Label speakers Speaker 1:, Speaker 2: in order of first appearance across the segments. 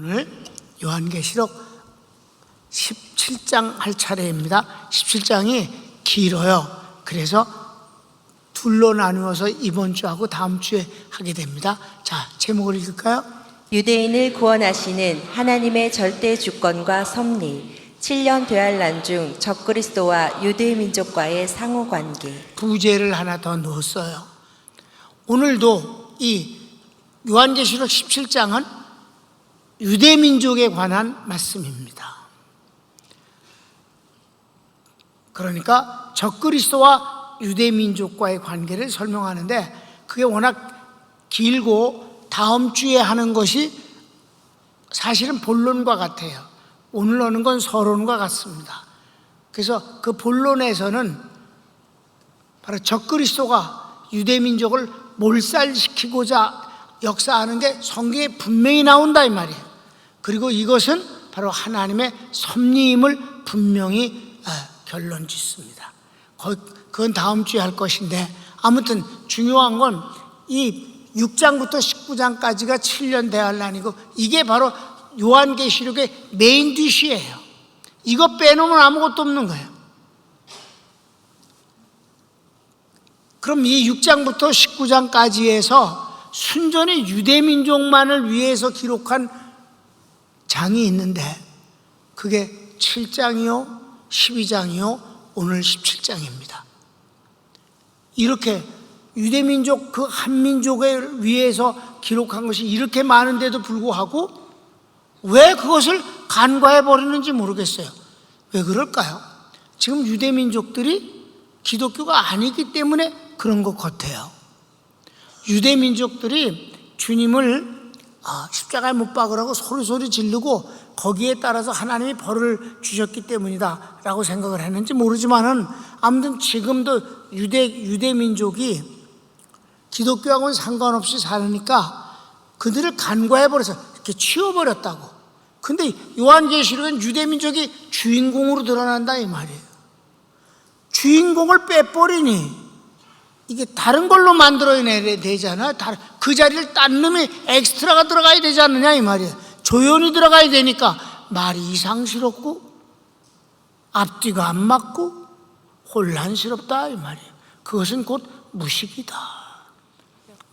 Speaker 1: 오늘 요한계시록 17장 할 차례입니다. 17장이 길어요. 그래서 둘로 나누어서 이번 주하고 다음 주에 하게 됩니다. 자, 제목을 읽을까요?
Speaker 2: 유대인을 구원하시는 하나님의 절대 주권과 섭리, 7년 되할난 중 적그리스도와 유대 민족과의 상호관계.
Speaker 1: 부제를 하나 더 넣었어요. 오늘도 이 요한계시록 17장은 유대 민족에 관한 말씀입니다. 그러니까 적그리스도와 유대 민족과의 관계를 설명하는데 그게 워낙 길고 다음 주에 하는 것이 사실은 본론과 같아요. 오늘 하는 건 서론과 같습니다. 그래서 그 본론에서는 바로 적그리스도가 유대 민족을 몰살시키고자 역사하는 게 성경에 분명히 나온다 이 말이에요. 그리고 이것은 바로 하나님의 섭리임을 분명히 결론 짓습니다. 그건 다음 주에 할 것인데, 아무튼 중요한 건 이 6장부터 19장까지가 7년 대환란이고 이게 바로 요한계시록의 메인 디시예요. 이거 빼놓으면 아무것도 없는 거예요. 그럼 이 6장부터 19장까지에서 순전히 유대민족만을 위해서 기록한 장이 있는데 그게 7장이요 12장이요 오늘 17장입니다. 이렇게 유대민족 그 한민족을 위해서 기록한 것이 이렇게 많은데도 불구하고 왜 그것을 간과해버리는지 모르겠어요. 왜 그럴까요? 지금 유대민족들이 기독교가 아니기 때문에 그런 것 같아요. 유대민족들이 주님을 십자가에 못 박으라고 소리 지르고 거기에 따라서 하나님이 벌을 주셨기 때문이다 라고 생각을 했는지 모르지만은 아무튼 지금도 유대민족이 기독교하고는 상관없이 사니까 그들을 간과해버려서 이렇게 치워버렸다고. 근데 요한계시록은 유대민족이 주인공으로 드러난다 이 말이에요. 주인공을 빼버리니 이게 다른 걸로 만들어내야 되잖아. 그 자리를 딴 놈이 엑스트라가 들어가야 되지 않느냐 이 말이에요. 조연이 들어가야 되니까 말이 이상스럽고 앞뒤가 안 맞고 혼란스럽다 이 말이에요. 그것은 곧 무식이다.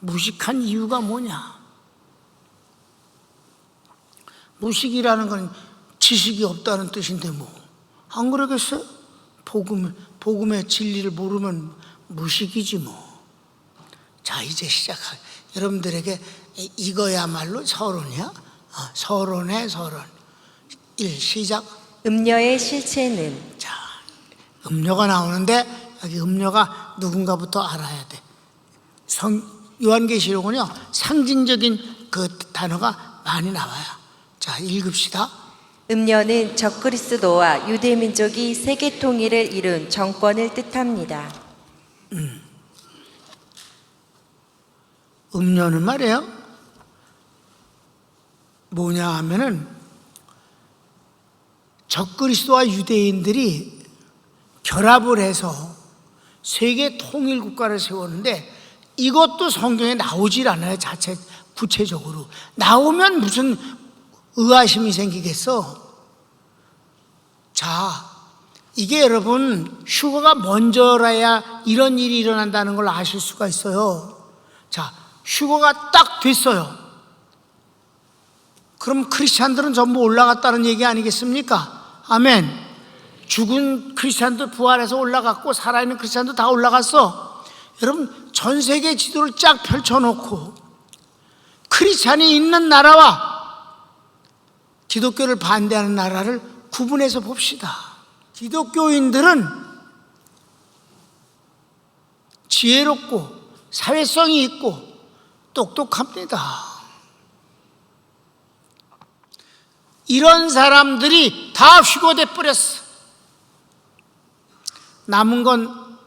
Speaker 1: 무식한 이유가 뭐냐? 무식이라는 건 지식이 없다는 뜻인데 뭐 안 그러겠어요? 복음의 진리를 모르면 무식이지 뭐. 자, 이제 여러분들에게 이거야말로 서론이야. 서론의 서론. 1 시작.
Speaker 2: 음녀의 실체는.
Speaker 1: 자, 음녀가 나오는데 여기 음녀가 누군가부터 알아야 돼. 요한계시록은요 상징적인 그 단어가 많이 나와요. 자, 읽읍시다.
Speaker 2: 음녀는 적그리스도와 유대 민족이 세계 통일을 이룬 정권을 뜻합니다.
Speaker 1: 음녀는 말이에요 뭐냐 하면은 적그리스도와 유대인들이 결합을 해서 세계 통일 국가를 세웠는데 이것도 성경에 나오질 않아요. 자체 구체적으로 나오면 무슨 의아심이 생기겠어. 자, 이게 여러분 휴거가 먼저라야 이런 일이 일어난다는 걸 아실 수가 있어요. 자, 휴거가 딱 됐어요. 그럼 크리스찬들은 전부 올라갔다는 얘기 아니겠습니까? 아멘. 죽은 크리스찬도 부활해서 올라갔고 살아있는 크리스찬도 다 올라갔어. 여러분 전 세계 지도를 쫙 펼쳐놓고 크리스찬이 있는 나라와 기독교를 반대하는 나라를 구분해서 봅시다. 기독교인들은 지혜롭고 사회성이 있고 똑똑합니다. 이런 사람들이 다 휴거돼 버렸어. 남은 건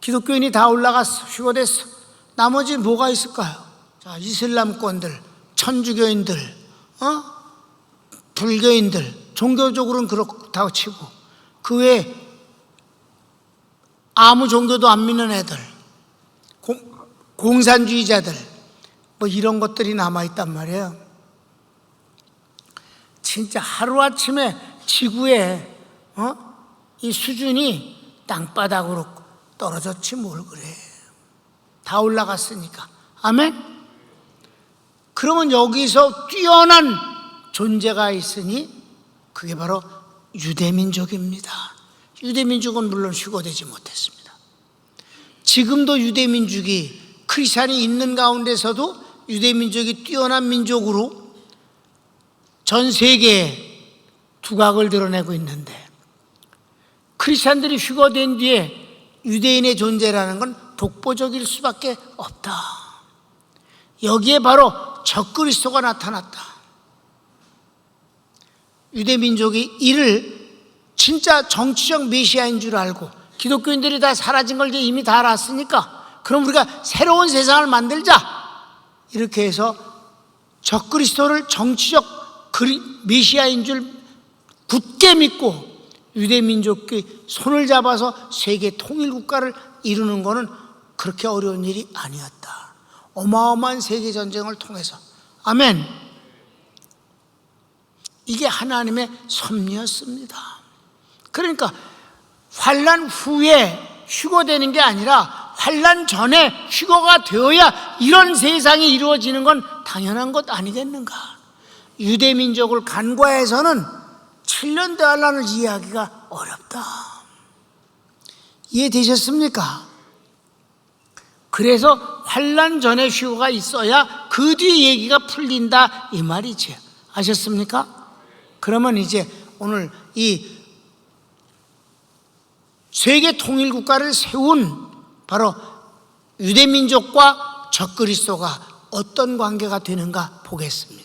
Speaker 1: 기독교인이 다 올라갔어. 휴거됐어. 나머지 뭐가 있을까요? 자, 이슬람권들, 천주교인들, 불교인들, 종교적으로는 그렇다고 치고 그 외에 아무 종교도 안 믿는 애들, 공산주의자들 뭐 이런 것들이 남아있단 말이에요. 진짜 하루아침에 지구의 이 수준이 땅바닥으로 떨어졌지 뭘 그래. 다 올라갔으니까. 아멘? 그러면 여기서 뛰어난 존재가 있으니 그게 바로 유대민족입니다. 유대민족은 물론 휴거되지 못했습니다. 지금도 유대민족이 크리스찬이 있는 가운데서도 유대민족이 뛰어난 민족으로 전 세계에 두각을 드러내고 있는데, 크리스찬들이 휴거된 뒤에 유대인의 존재라는 건 독보적일 수밖에 없다. 여기에 바로 적그리스도가 나타났다. 유대민족이 이를 진짜 정치적 메시아인 줄 알고, 기독교인들이 다 사라진 걸 이미 다 알았으니까 그럼 우리가 새로운 세상을 만들자, 이렇게 해서 적그리스도를 정치적 메시아인 줄 굳게 믿고 유대민족이 손을 잡아서 세계 통일국가를 이루는 것은 그렇게 어려운 일이 아니었다. 어마어마한 세계전쟁을 통해서. 아멘. 이게 하나님의 섭리였습니다. 그러니까 환난 후에 휴거되는 게 아니라 환난 전에 휴거가 되어야 이런 세상이 이루어지는 건 당연한 것 아니겠는가. 유대민족을 간과해서는 7년 대환란을 이해하기가 어렵다. 이해되셨습니까? 그래서 환난 전에 휴거가 있어야 그 뒤 얘기가 풀린다 이 말이지. 아셨습니까? 그러면 이제 오늘 이 세계 통일국가를 세운 바로 유대민족과 적그리스도가 어떤 관계가 되는가 보겠습니다.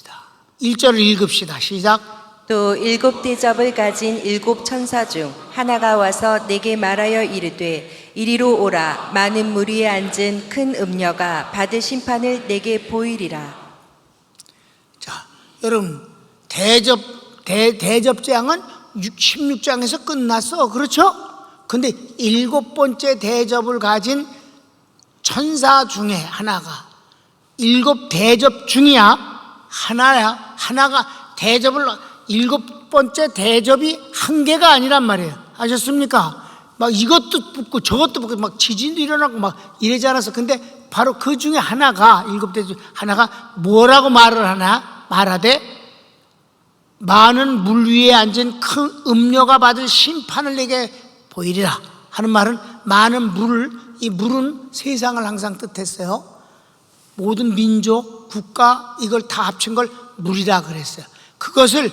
Speaker 1: 1절을 읽읍시다. 시작.
Speaker 2: 또 7 대접을 가진 7 천사 중 하나가 와서 내게 말하여 이르되 이리로 오라. 많은 물 위에 앉은 큰 음녀가 받을 심판을 내게 보이리라.
Speaker 1: 자, 여러분 대접장은 16장에서 끝났어. 그렇죠? 근데 7번째 대접을 가진 천사 중에 하나가, 7 대접 중이야. 하나야. 하나가 대접을, 7번째 대접이 한 개가 아니란 말이에요. 아셨습니까? 막 이것도 붙고 저것도 붙고 막 지진도 일어나고 막 이러지 않았어. 근데 바로 그 중에 하나가, 7 대접 하나가 뭐라고 말을 하나? 말하되 많은 물 위에 앉은 큰 음녀가 받을 심판을 내게 보이리라 하는 말은, 많은 물을, 이 물은 세상을 항상 뜻했어요. 모든 민족, 국가 이걸 다 합친 걸 물이라 그랬어요. 그것을,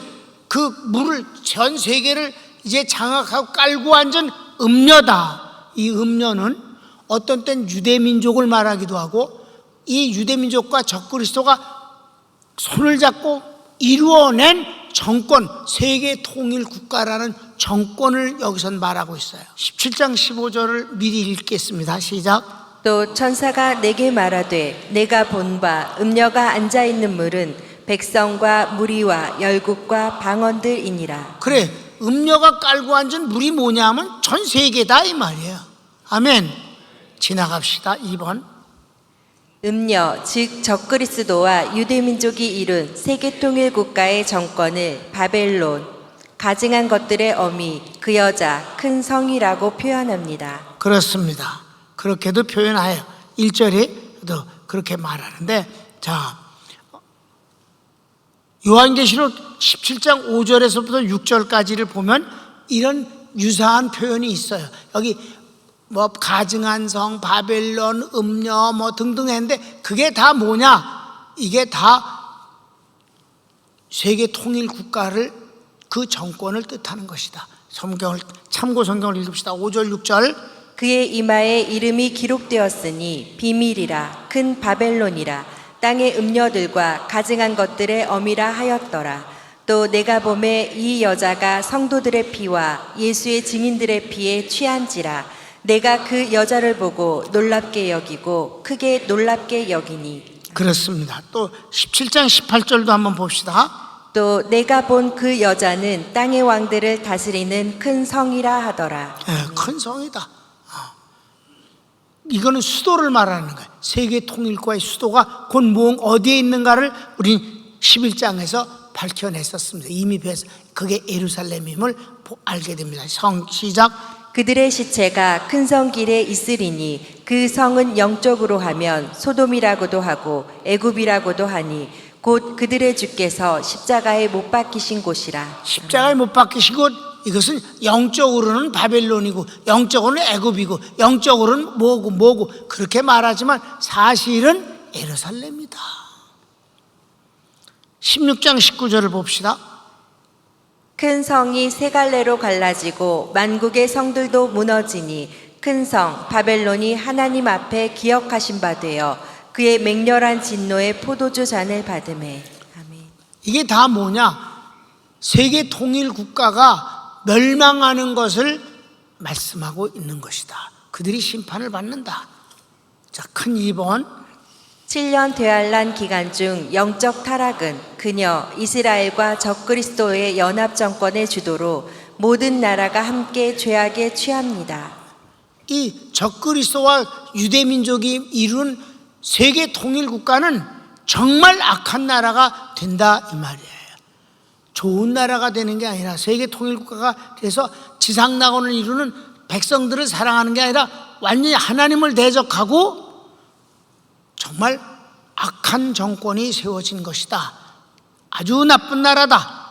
Speaker 1: 그 물을 전 세계를 이제 장악하고 깔고 앉은 음녀다. 이 음녀는 어떤 땐 유대민족을 말하기도 하고, 이 유대민족과 적그리스도가 손을 잡고 이루어낸 정권, 세계 통일 국가라는 정권을 여기선 말하고 있어요. 17장 15절을 미리 읽겠습니다. 시작.
Speaker 2: 또 천사가 내게 말하되 내가 본 바 음녀가 앉아있는 물은 백성과 무리와 열국과 방언들이니라.
Speaker 1: 그래, 음녀가 깔고 앉은 물이 뭐냐면 전 세계다 이 말이에요. 아멘. 지나갑시다. 2번.
Speaker 2: 음녀 즉 적그리스도와 유대민족이 이룬 세계통일국가의 정권을 바벨론, 가증한 것들의 어미, 그 여자, 큰 성이라고 표현합니다.
Speaker 1: 그렇습니다. 그렇게도 표현해요. 1절에도 그렇게 말하는데, 자, 요한계시록 17장 5절에서부터 6절까지를 보면 이런 유사한 표현이 있어요. 여기 뭐 가증한 성, 바벨론, 음녀 뭐 등등 했는데 그게 다 뭐냐? 이게 다 세계 통일 국가를, 그 정권을 뜻하는 것이다. 성경을, 참고 성경을 읽읍시다. 5절 6절.
Speaker 2: 그의 이마에 이름이 기록되었으니 비밀이라, 큰 바벨론이라, 땅의 음녀들과 가증한 것들의 어미라 하였더라. 또 내가 보매 이 여자가 성도들의 피와 예수의 증인들의 피에 취한지라. 내가 그 여자를 보고 놀랍게 여기고 크게 놀랍게 여기니.
Speaker 1: 그렇습니다. 또 17장 18절도 한번 봅시다.
Speaker 2: 또 내가 본 그 여자는 땅의 왕들을 다스리는 큰 성이라 하더라.
Speaker 1: 큰 성이다. 이거는 수도를 말하는 거예요. 세계 통일국가의 수도가 곧 어디에 있는가를 우리 11장에서 밝혀냈었습니다. 이미 그게 예루살렘임을 알게 됩니다. 시작.
Speaker 2: 그들의 시체가 큰 성 길에 있으리니 그 성은 영적으로 하면 소돔이라고도 하고 애굽이라고도 하니 곧 그들의 주께서 십자가에 못 박히신 곳이라.
Speaker 1: 십자가에 못 박히신 곳, 이것은 영적으로는 바벨론이고 영적으로는 애굽이고 영적으로는 뭐고 그렇게 말하지만 사실은 예루살렘이다. 16장 19절을 봅시다.
Speaker 2: 큰 성이 세 갈래로 갈라지고 만국의 성들도 무너지니 큰 성 바벨론이 하나님 앞에 기억하신 바 되어 그의 맹렬한 진노의 포도주 잔을 받음에. 아멘.
Speaker 1: 이게 다 뭐냐? 세계 통일 국가가 멸망하는 것을 말씀하고 있는 것이다. 그들이 심판을 받는다. 자, 큰 2번.
Speaker 2: 7년 되알란 기간 중 영적 타락은 그녀 이스라엘과 적그리스도의 연합 정권의 주도로 모든 나라가 함께 죄악에 취합니다.
Speaker 1: 이 적그리스도와 유대민족이 이룬 세계 통일 국가는 정말 악한 나라가 된다 이 말이에요. 좋은 나라가 되는 게 아니라 세계 통일 국가가 돼서 지상낙원을 이루는 백성들을 사랑하는 게 아니라 완전히 하나님을 대적하고 정말 악한 정권이 세워진 것이다. 아주 나쁜 나라다.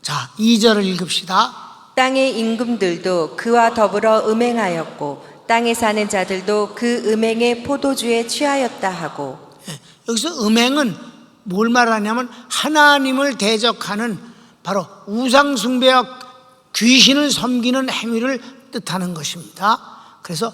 Speaker 1: 자, 2절을 읽읍시다.
Speaker 2: 땅의 임금들도 그와 더불어 음행하였고 땅에 사는 자들도 그 음행의 포도주에 취하였다 하고.
Speaker 1: 여기서 음행은 뭘 말하냐면 하나님을 대적하는 바로 우상 숭배와 귀신을 섬기는 행위를 뜻하는 것입니다. 그래서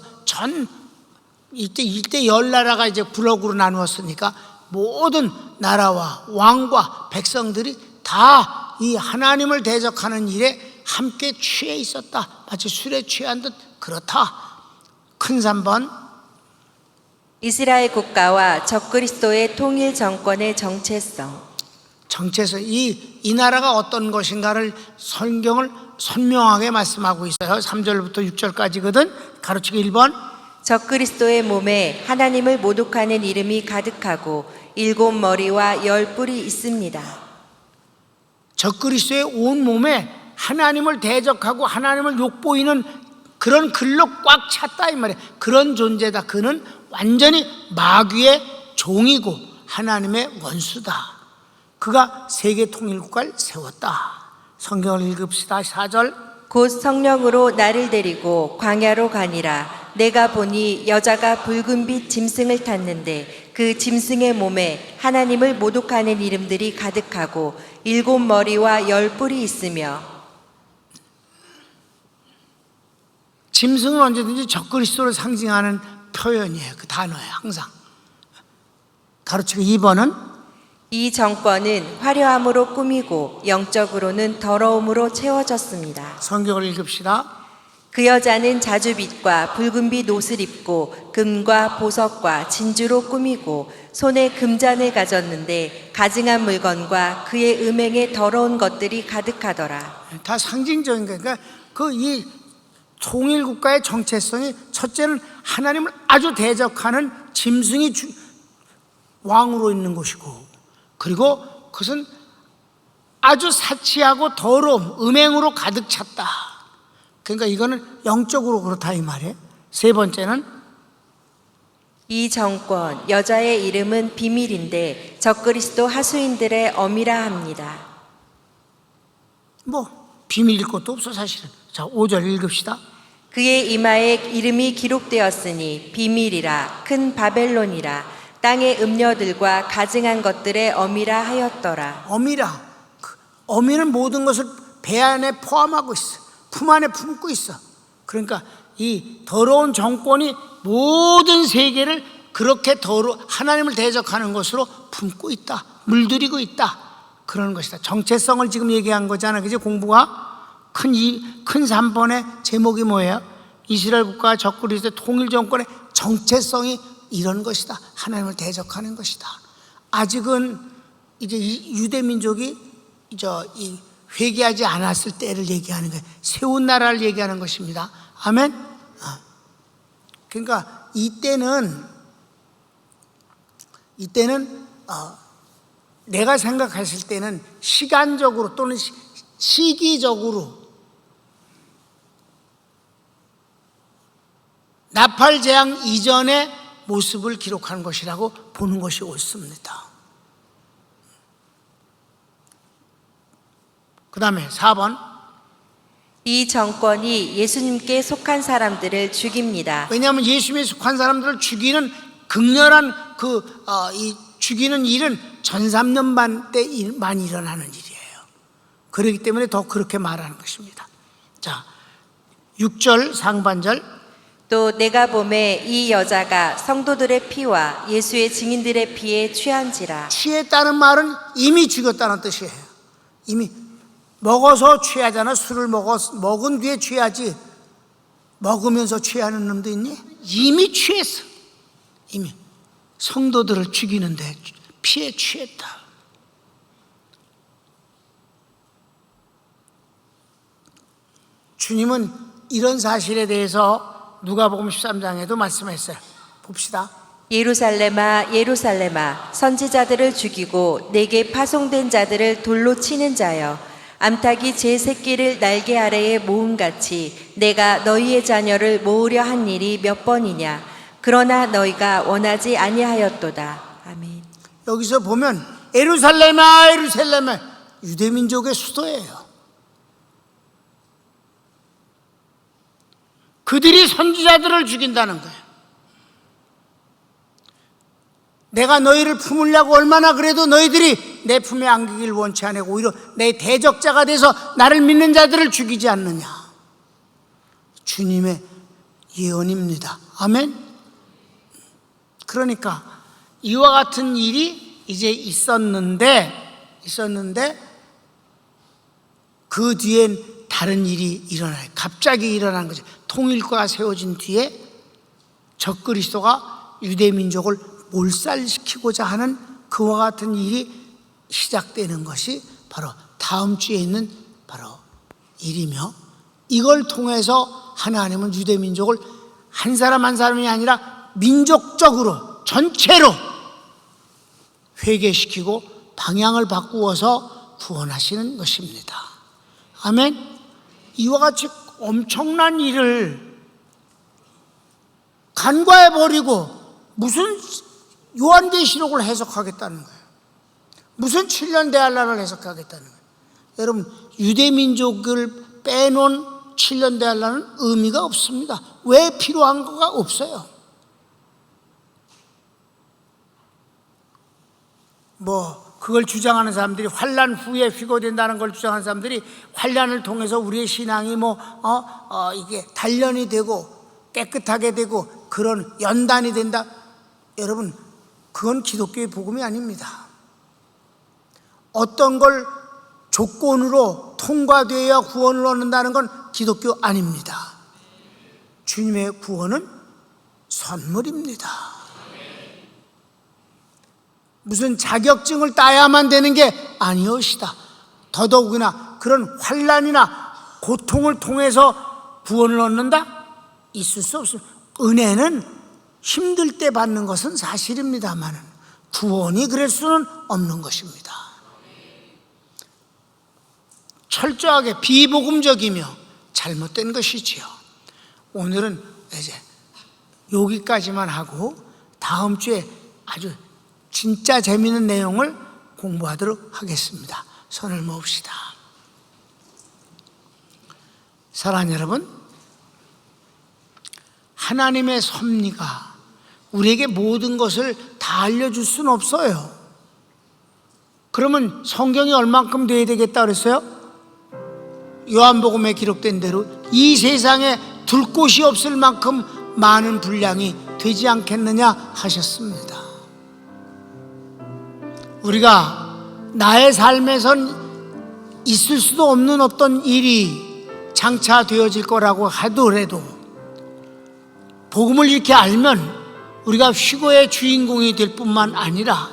Speaker 1: 이때 열 나라가 이제 부록으로 나누었으니까 모든 나라와 왕과 백성들이 다 이 하나님을 대적하는 일에 함께 취해 있었다. 마치 술에 취한 듯 그렇다. 큰 3번.
Speaker 2: 이스라엘 국가와 적그리스도의 통일 정권의 정체성.
Speaker 1: 이 나라가 어떤 것인가를 성경을 선명하게 말씀하고 있어요. 3절부터 6절까지거든. 가로치기 1번.
Speaker 2: 적그리스도의 몸에 하나님을 모독하는 이름이 가득하고 7 머리와 10 뿔이 있습니다.
Speaker 1: 적그리스도의 온 몸에 하나님을 대적하고 하나님을 욕보이는 그런 글로 꽉 찼다 이 말이에요. 그런 존재다. 그는 완전히 마귀의 종이고 하나님의 원수다. 그가 세계 통일국가를 세웠다. 성경을 읽읍시다. 4절.
Speaker 2: 곧 성령으로 나를 데리고 광야로 가니라. 내가 보니 여자가 붉은 빛 짐승을 탔는데 그 짐승의 몸에 하나님을 모독하는 이름들이 가득하고 7 머리와 10 뿔이 있으며.
Speaker 1: 짐승은 언제든지 적그리스도를 상징하는 표현이에요. 그 단어에 항상. 가로치기 2번은
Speaker 2: 이 정권은 화려함으로 꾸미고 영적으로는 더러움으로 채워졌습니다.
Speaker 1: 성경을 읽읍시다.
Speaker 2: 그 여자는 자주빛과 붉은빛 옷을 입고 금과 보석과 진주로 꾸미고 손에 금잔을 가졌는데 가증한 물건과 그의 음행에 더러운 것들이 가득하더라.
Speaker 1: 다 상징적인 거예요. 그러니까 이 통일국가의 정체성이 첫째는 하나님을 아주 대적하는 짐승이 왕으로 있는 것이고, 그리고 그것은 아주 사치하고 더러움, 음행으로 가득 찼다. 그러니까 이거는 영적으로 그렇다 이 말이에요. 3번째는
Speaker 2: 이 정권 여자의 이름은 비밀인데 적그리스도 하수인들의 엄이라 합니다.
Speaker 1: 비밀일 것도 없어 사실은. 자, 5절 읽읍시다.
Speaker 2: 그의 이마에 이름이 기록되었으니 비밀이라 큰 바벨론이라 땅의 음녀들과 가증한 것들의 엄이라 하였더라.
Speaker 1: 어미라. 어미는 모든 것을 배 안에 포함하고 있어. 품 안에 품고 있어. 그러니까 이 더러운 정권이 모든 세계를 그렇게 하나님을 대적하는 것으로 품고 있다. 물들이고 있다. 그런 것이다. 정체성을 지금 얘기한 거잖아. 그죠? 공부가 큰 3번의 제목이 뭐예요? 이스라엘 국가와 적그리스도의 통일 정권의 정체성이 이런 것이다. 하나님을 대적하는 것이다. 아직은 이제 유대 민족이 이 회개하지 않았을 때를 얘기하는 거예요. 세운 나라를 얘기하는 것입니다. 아멘. 그러니까 이때는 내가 생각했을 때는 시간적으로 또는 시기적으로 나팔 재앙 이전의 모습을 기록한 것이라고 보는 것이 옳습니다. 그 다음에 4번.
Speaker 2: 이 정권이 예수님께 속한 사람들을 죽입니다.
Speaker 1: 왜냐하면 예수님에 속한 사람들을 죽이는 극렬한 이 죽이는 일은 전삼년반 때만 일어나는 일이에요. 그렇기 때문에 더 그렇게 말하는 것입니다. 자, 6절 상반절.
Speaker 2: 또 내가 보매 이 여자가 성도들의 피와 예수의 증인들의 피에 취한지라.
Speaker 1: 취했다는 말은 이미 죽였다는 뜻이에요. 이미 먹어서 취하잖아. 술을 먹은 뒤에 취하지 먹으면서 취하는 놈도 있니? 이미 취했어. 이미 성도들을 죽이는데 피에 취했다. 주님은 이런 사실에 대해서 누가복음 13장에도 말씀했어요. 봅시다.
Speaker 2: 예루살렘아 예루살렘아 선지자들을 죽이고 내게 파송된 자들을 돌로 치는 자여, 암탉이 제 새끼를 날개 아래에 모음같이 내가 너희의 자녀를 모으려 한 일이 몇 번이냐. 그러나 너희가 원하지 아니하였도다. 아멘.
Speaker 1: 여기서 보면 예루살렘아 예루살렘아, 유대민족의 수도예요. 그들이 선지자들을 죽인다는 거예요. 내가 너희를 품으려고 얼마나 그래도 너희들이 내 품에 안기길 원치 않고 오히려 내 대적자가 돼서 나를 믿는 자들을 죽이지 않느냐. 주님의 예언입니다. 아멘. 그러니까 이와 같은 일이 이제 있었는데 그 뒤엔 다른 일이 일어나요. 갑자기 일어난 거죠. 통일교가 세워진 뒤에 적그리스도가 유대민족을 몰살시키고자 하는 그와 같은 일이 시작되는 것이 바로 다음 주에 있는 바로 일이며, 이걸 통해서 하나님은 유대민족을 한 사람 한 사람이 아니라 민족적으로 전체로 회개시키고 방향을 바꾸어서 구원하시는 것입니다. 아멘. 이와 같이 엄청난 일을 간과해버리고 무슨 요한계시록을 해석하겠다는 거예요. 무슨 7년 대환란을 해석하겠다는 거예요. 여러분, 유대민족을 빼놓은 7년 대환란은 의미가 없습니다. 왜 필요한 거가 없어요. 그걸 주장하는 사람들이, 환란 후에 회고된다는 걸 주장하는 사람들이 환란을 통해서 우리의 신앙이 이게 단련이 되고 깨끗하게 되고 그런 연단이 된다. 여러분, 그건 기독교의 복음이 아닙니다. 어떤 걸 조건으로 통과되어야 구원을 얻는다는 건 기독교 아닙니다. 주님의 구원은 선물입니다. 무슨 자격증을 따야만 되는 게 아니엇이다. 더더욱이나 그런 환난이나 고통을 통해서 구원을 얻는다? 있을 수 없습니다. 은혜는 힘들 때 받는 것은 사실입니다만 구원이 그럴 수는 없는 것입니다. 철저하게 비복음적이며 잘못된 것이지요. 오늘은 이제 여기까지만 하고 다음 주에 아주 진짜 재미있는 내용을 공부하도록 하겠습니다. 손을 모읍시다. 사랑하는 여러분, 하나님의 섭리가 우리에게 모든 것을 다 알려줄 수는 없어요. 그러면 성경이 얼만큼 돼야 되겠다 그랬어요? 요한복음에 기록된 대로 이 세상에 둘 곳이 없을 만큼 많은 분량이 되지 않겠느냐 하셨습니다. 우리가 나의 삶에선 있을 수도 없는 어떤 일이 장차 되어질 거라고 하더라도 복음을 이렇게 알면 우리가 휴거의 주인공이 될 뿐만 아니라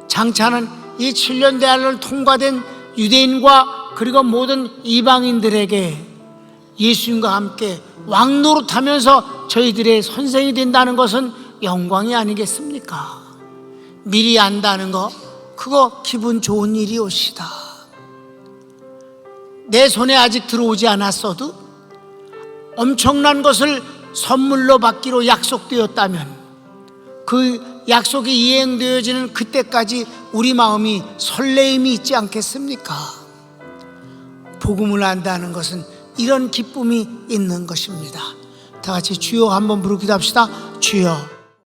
Speaker 1: 장차는 이 7년 대환란을 통과된 유대인과 그리고 모든 이방인들에게 예수님과 함께 왕노릇하면서 저희들의 선생이 된다는 것은 영광이 아니겠습니까? 미리 안다는 거, 그거 기분 좋은 일이옵시다. 내 손에 아직 들어오지 않았어도 엄청난 것을 선물로 받기로 약속되었다면 그 약속이 이행되어지는 그때까지 우리 마음이 설레임이 있지 않겠습니까? 복음을 안다는 것은 이런 기쁨이 있는 것입니다. 다 같이 주여 한번 부르기도 합시다. 주여.